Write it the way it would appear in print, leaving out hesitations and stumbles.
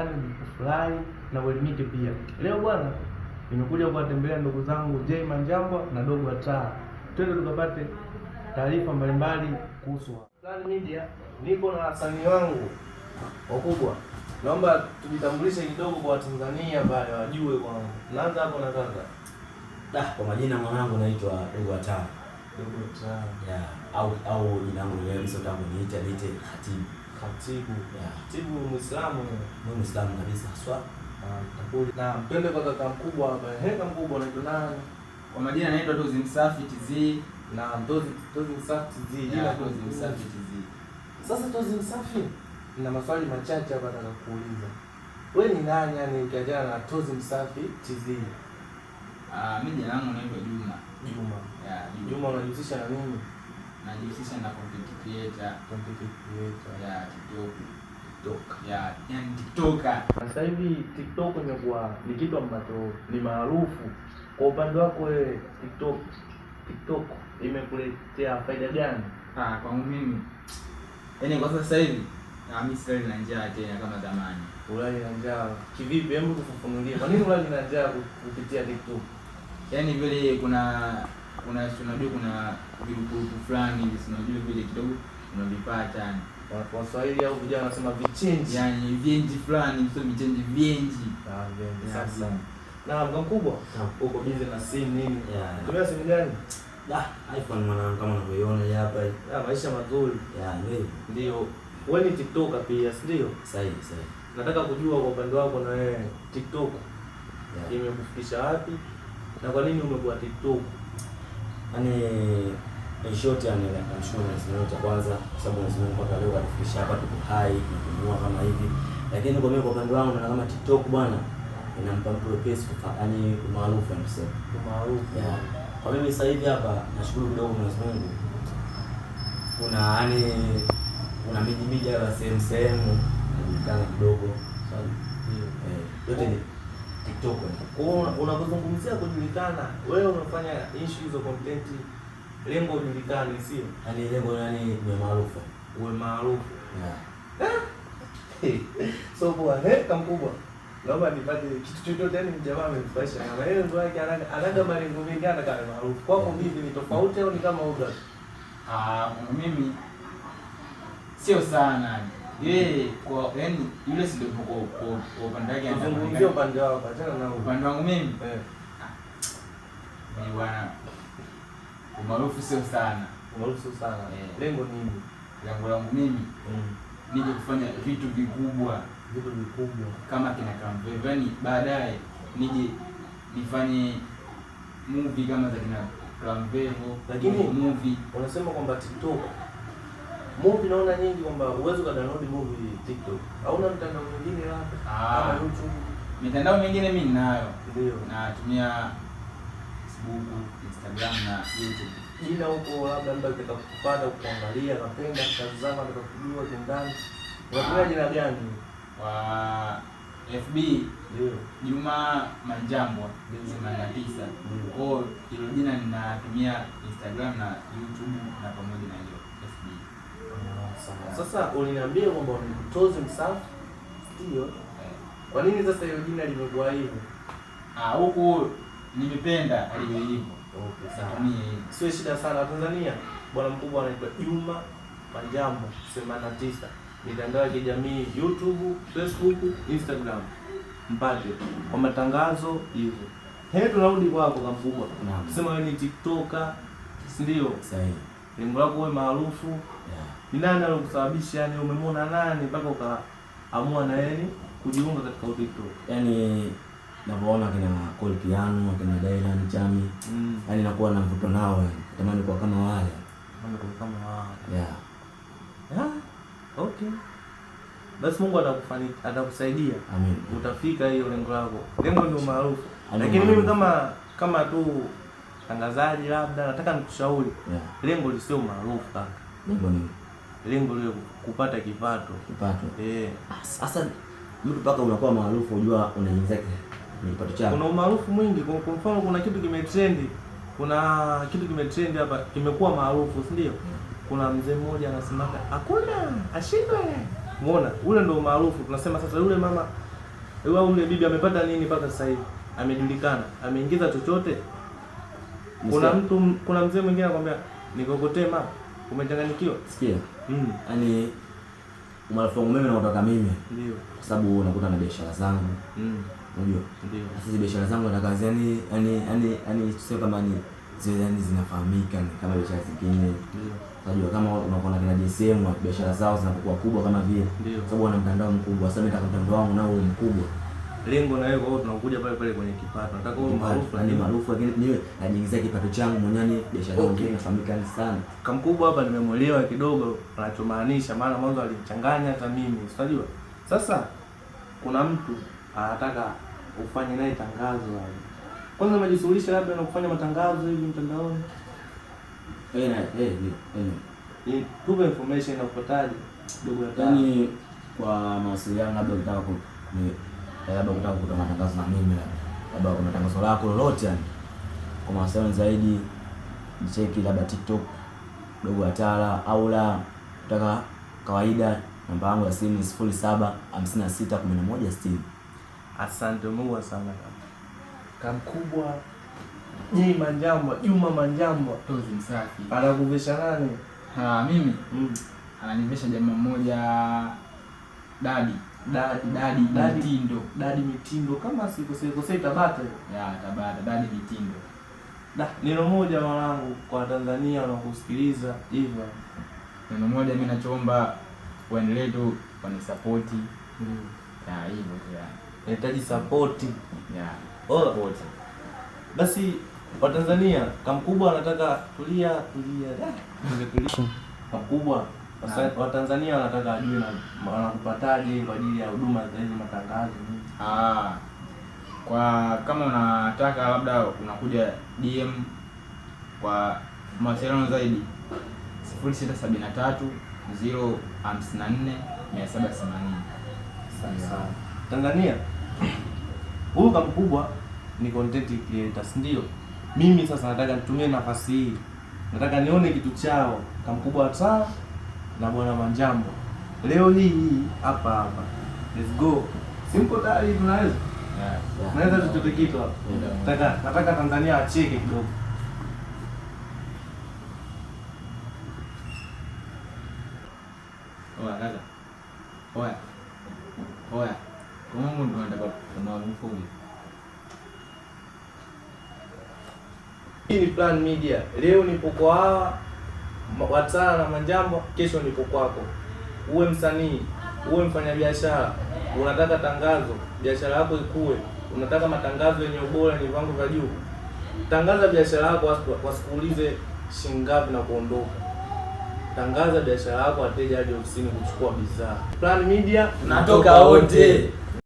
burudani, kufurahi na kuelimika pia. Leo bwana, nimekuja kuwatembelea ndugu zangu Jay Manjambwa na Dogo Ataa. Twende tukapate taarifa mbalimbali kuhusu Plan Media. Niko na wasanii wangu wakubwa. Naomba tujitambulishe kidogo kwa Watanzania pale wajue kwangu. Naanza hapo na kaka. Kwa majina mwanangu naitwa Dogo Ataa. Dogo Ataa. Yeah, au jina langu leo sio tangu niite Khatibu. Khatibu. Yeah. Khatibu Muislamu. Mimi Muislamu kabisa haswa. Takuli. Na twende kwa kaka mkubwa hapa. Kaka mkubwa anaitwa nani? Kwa majina naitwa Tozi Msafi TZ. Na Tozi Msafi TZ. Jina Tozi Msafi TZ. Sasa Tozi Msafi, nina maswali machache hapa nataka kuuliza. Wewe ni nani yani ukiachana na Tozi Msafi TZ? Mimi jina langu naitwa Juma. Juma. Yeah, Juma unajihusisha na nini? Najihusisha na content creator. Yeah, TikTok. Yeah, yani TikToker. Sasa hivi TikTok imekuwa ni kitu ambacho ni maarufu. Kwa upande wako wewe TikTok imekuletea faida gani? Kwangu mimi yaani kwa sasa hivi mimi sasa na njaa tena kama zamani. Ulali na njaa. Kivipi? Hebu tufafanulie. Kwa nini ulali na njaa kupitia TikTok? Yaani vile kuna unajua kuna vitu fulani hivi unajua vile kidogo unavipata yani. Waswahili au vijana wanasema vichenji. Yaani vienji fulani sio vichenji vienji. Vienji sasa. Na mkubwa uko busy na simu nini? Tumia simu gani? iPhone mwanangu kama unavyoiona hapa. Maisha mazuri. Ndio. Wewe ni TikToker pia, si ndio? Sahihi. Nataka kujua kwa upande wako na wewe TikTok imekufikisha wapi na kwa nini umekuwa TikTok? Yaani in short yani namshukuru Mwenyezi Mungu cha kwanza kwa sababu Mwenyezi Mungu mpaka leo atufikisha hapa tuko hai tunapumua kama hivi. Lakini kwa mimi kwa upande wangu na kama TikTok bwana inampa mtu wepesi yaani maarufu anasema. Maarufu. Kwa mimi sasa hivi hapa nashukuru kidogo Mwenyezi Mungu. Kuna miji ya sehemu inajulikana kidogo. Sawa? Yote ni TikTok. Kwa unapozungumzia kujulikana, wewe unafanya issue hizo content lengo ujulikane, sio? Yaani lengo ni maarufu. Uwe maarufu. So kwa kama mkubwa naomba nipate kitu chochote yani mjamaa amenifurahisha na malengo yake anaga malengo mengi anataka maarufu. Kwako vipi, ni tofauti au ni kama uga? Mimi sio sana. Kwa yani yule si ndio kwa upande wake anazungumzia upande wako, achana na upande wangu mimi. Ni bwana umaarufu sio sana. Umaarufu sana. Lengo nini? Lengo langu mimi nije kufanya vitu vikubwa kama kina Kamve. Yaani baadaye nije nifanye movie kama za kina Kamve. Lakini movie unasema kwamba TikTok movie naona nyingi kwamba uwezo ka download movie TikTok. Hauna mtandao mwingine labda kama YouTube? Mitandao mingine mimi ninayo. Ndio. Natumia Facebook, Instagram na YouTube. Jina huko labda mtu akitaka kupata kuangalia napenda kazi zako nataka kujua kindani. Unatumia jina gani? Wa FB ndio Juma Manjambwa 89. Kwa hilo jina ninatumia Instagram na YouTube na pamoja na hiyo FB. Sasa uliniambia kwamba ni Tozi Msafi, ndio? Kwa nini sasa hiyo jina limekuwa hivyo? Huko nimependa alivyo hivyo. Okay, sawa. Sio shida sana Tanzania. Bwana mkubwa anaitwa Juma Manjambwa 89. Mitandao ya kijamii YouTube, Facebook, Instagram. Mpate kwa matangazo hivyo. Tunarudi kwako kama mkubwa. Tuseme wewe ni TikToker, si ndio? Sahihi. Lengo lako wewe maarufu. Ni nani alikusababisha yani umemwona nani mpaka ukaamua na yeye kujiunga katika TikTok? Yaani napoona kina Call Piano, kina Dylan Chami, yaani nakuwa na mvuto nao yani. Natamani kuwa kama wale. Okay. Basi Mungu atakusaidia. Amen. Utafika hiyo lengo lako. Lengo ndio maarufu. Lakini mimi kama tu tangazaji labda nataka nikushauri. Lengo lisio maarufu kaka. Lengo nini? Lengo lile kupata kipato. Sasa mtu mpaka unakuwa maarufu unajua unaingiza kipato chako. Kuna umaarufu mwingi. Kwa mfano kuna kitu kimetrendi hapa kimekuwa maarufu, si ndio? Kuna mzee mmoja anasema hakuna ashindwe. Umeona? Ule ndio maarufu. Tunasema sasa yule mama Wewe ule bibi amepata nini mpaka sasa hivi? Amejulikana, ameingiza chochote? Kuna mzee mwingine anakuambia nikokotee mama, umechanganyikiwa. Sikia. Yaani umalafu wangu mimi na kutoka mimi. Ndio. Kwa sababu unakuta na biashara zangu. Unajua? Ndio. Sasa biashara zangu na kazi yani tuseme kama ni zile yani zinafahamika kama biashara zingine. Ndio. Unajua kama unakuwa na kina JSM biashara zao zinakuwa kubwa kama vile. Kwa sababu wana mtandao mkubwa. Sasa mimi nataka mtandao wangu nao mkubwa. Lengo na wewe kwa hiyo tunakuja pale kwenye kipato. Nataka wewe maarufu, yani maarufu lakini niwe najiingizia kipato changu mwenyewe, biashara yangu inafahamika sana. Kamkubwa hapa nimemuelewa kidogo anachomaanisha, maana mwanzo alichanganya hata mimi. Unajua? Sasa kuna mtu anataka ufanye naye tangazo hapo. Kwanza umejishughulisha labda na kufanya matangazo hivi mtandaoni? Tupe information na upataje dogo ya yani kwa mawasiliano labda unataka kutoa matangazo na mimi labda kuna tangazo lako lolote yani. Kwa mawasiliano zaidi nicheki labda TikTok dogo Atala au la utaka kawaida, namba yangu ya simu ni 07561160. Asante Mungu sana Kamkubwa. Juma Manjambwa tozi msafi. Anakuvisha nani? Mimi ananivesha jamaa mmoja Dadi Mitindo kama sikosei Tabata. Tabata Dadi Mitindo. Neno moja mwanangu kwa Tanzania wanakusikiliza hivyo. Neno moja mimi nachoomba waendelee tu wanisupport. Hivyo tu yani. Nahitaji support. Support. Basi Watanzania, Kamkubwa anataka tulia. Kamkubwa Watanzania wanataka ajue na wanakupataje kwa ajili ya huduma za hizo matangazo. Kwa kama unataka labda unakuja DM kwa mawasiliano zaidi 0673 054 780. Sasa Tanzania, huyu Kamkubwa ni content creator, ndio. Mimi sasa nataka nitumie nafasi hii. Nataka nione kitu chao Kamkubwa Atala na Bwana Manjambwa. Leo hii hapa. Let's go. Simple tayari tunaweza. Naweza tutoke kitu hapa. Nataka Tanzania acheke kidogo. Oya. Kama mtu anataka tunamfuji. Hii ni Plan Media. Leo nipo kwa hawa Atala na Manjambwa, kesho nipo kwako. Uwe msanii, uwe mfanyabiashara, unataka tangazo, biashara yako ikue, unataka matangazo yenye ubora, yenye viwango vya juu. Tangaza biashara yako wasikuulize shilingi ngapi na kuondoka. Tangaza biashara yako, wateja hadi ofisini kuchukua bidhaa. Plan Media tunatoka wote.